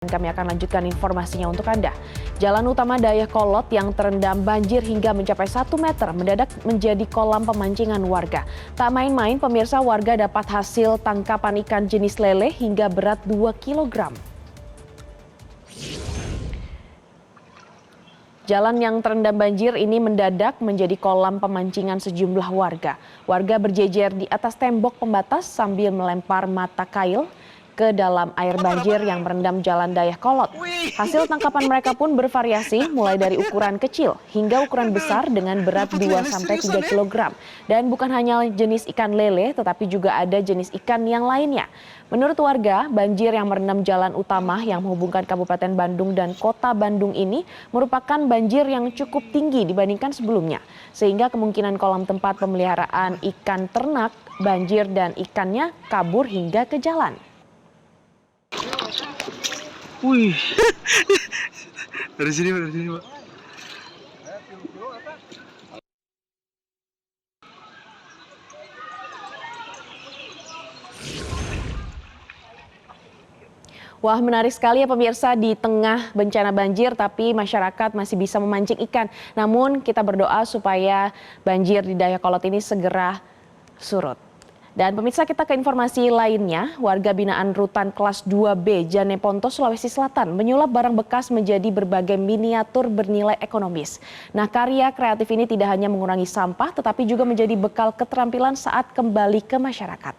Kami akan lanjutkan informasinya untuk Anda. Jalan utama Dayakolot yang terendam banjir hingga mencapai 1 meter mendadak menjadi kolam pemancingan warga. Tak main-main, pemirsa, warga dapat hasil tangkapan ikan jenis lele hingga berat 2 kilogram. Jalan yang terendam banjir ini mendadak menjadi kolam pemancingan sejumlah warga. Warga berjejer di atas tembok pembatas sambil melempar mata kail ke dalam air banjir yang merendam Jalan Dayakolot. Hasil tangkapan mereka pun bervariasi mulai dari ukuran kecil hingga ukuran besar dengan berat 2-3 kg. Dan bukan hanya jenis ikan lele tetapi juga ada jenis ikan yang lainnya. Menurut warga, banjir yang merendam jalan utama yang menghubungkan Kabupaten Bandung dan Kota Bandung ini merupakan banjir yang cukup tinggi dibandingkan sebelumnya. Sehingga kemungkinan kolam tempat pemeliharaan ikan ternak, banjir dan ikannya kabur hingga ke jalan. Wih, dari sini Pak. Wah, menarik sekali ya pemirsa, di tengah bencana banjir tapi masyarakat masih bisa memancing ikan. Namun kita berdoa supaya banjir di Dayakolot ini segera surut. Dan pemirsa, kita ke informasi lainnya. Warga binaan Rutan Kelas 2B Janeponto, Sulawesi Selatan menyulap barang bekas menjadi berbagai miniatur bernilai ekonomis. Nah, karya kreatif ini tidak hanya mengurangi sampah tetapi juga menjadi bekal keterampilan saat kembali ke masyarakat.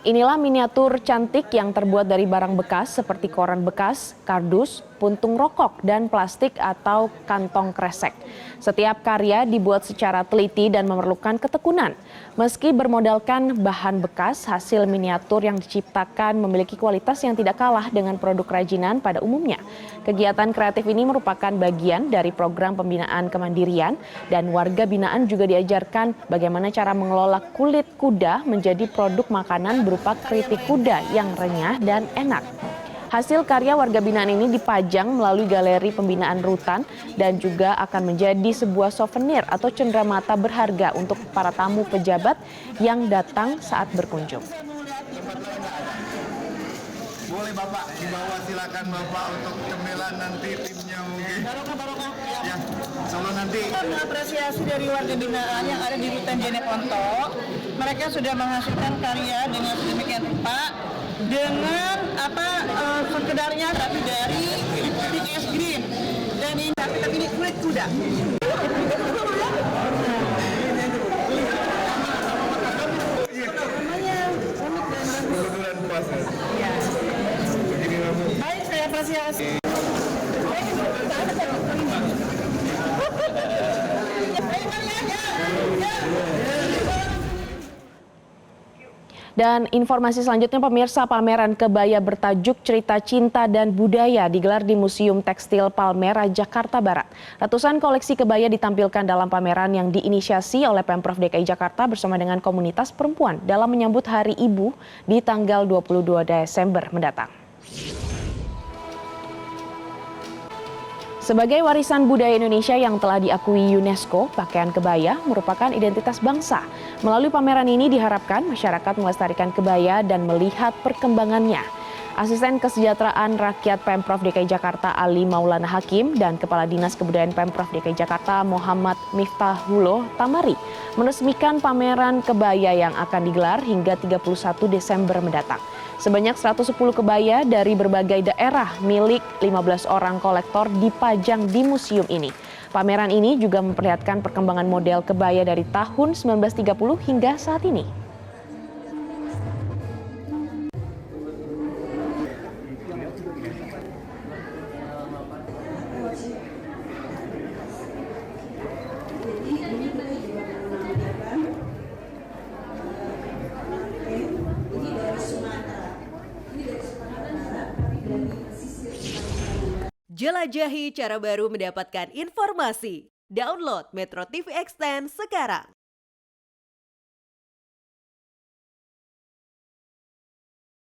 Inilah miniatur cantik yang terbuat dari barang bekas seperti koran bekas, kardus, puntung rokok, dan plastik atau kantong kresek. Setiap karya dibuat secara teliti dan memerlukan ketekunan. Meski bermodalkan bahan bekas, hasil miniatur yang diciptakan memiliki kualitas yang tidak kalah dengan produk kerajinan pada umumnya. Kegiatan kreatif ini merupakan bagian dari program pembinaan kemandirian dan warga binaan juga diajarkan bagaimana cara mengelola kulit kuda menjadi produk makanan berupa keripik kuda yang renyah dan enak. Hasil karya warga binaan ini dipajang melalui galeri pembinaan rutan dan juga akan menjadi sebuah souvenir atau cenderamata berharga untuk para tamu pejabat yang datang saat berkunjung. Boleh Bapak dibawa, silakan Bapak untuk cemilan nanti timnya mungkin. Ya, solo nanti. Apresiasi dari warga binaan yang ada di Rutan Janeponto, mereka sudah menghasilkan karya dengan sedemikian rupa dengan sekedarnya tapi dari pink es green dan ini tapi ini kulit kuda. Kebetulan pas ya. Baik, saya apresiasi. Dan informasi selanjutnya pemirsa, pameran kebaya bertajuk Cerita Cinta dan Budaya digelar di Museum Tekstil Palmerah, Jakarta Barat. Ratusan koleksi kebaya ditampilkan dalam pameran yang diinisiasi oleh Pemprov DKI Jakarta bersama dengan komunitas perempuan dalam menyambut Hari Ibu di tanggal 22 Desember mendatang. Sebagai warisan budaya Indonesia yang telah diakui UNESCO, pakaian kebaya merupakan identitas bangsa. Melalui pameran ini diharapkan masyarakat melestarikan kebaya dan melihat perkembangannya. Asisten Kesejahteraan Rakyat Pemprov DKI Jakarta Ali Maulana Hakim dan Kepala Dinas Kebudayaan Pemprov DKI Jakarta Muhammad Miftahullah Tamari meresmikan pameran kebaya yang akan digelar hingga 31 Desember mendatang. Sebanyak 110 kebaya dari berbagai daerah milik 15 orang kolektor dipajang di museum ini. Pameran ini juga memperlihatkan perkembangan model kebaya dari tahun 1930 hingga saat ini. Jelajahi cara baru mendapatkan informasi. Download Metro TV Extend sekarang.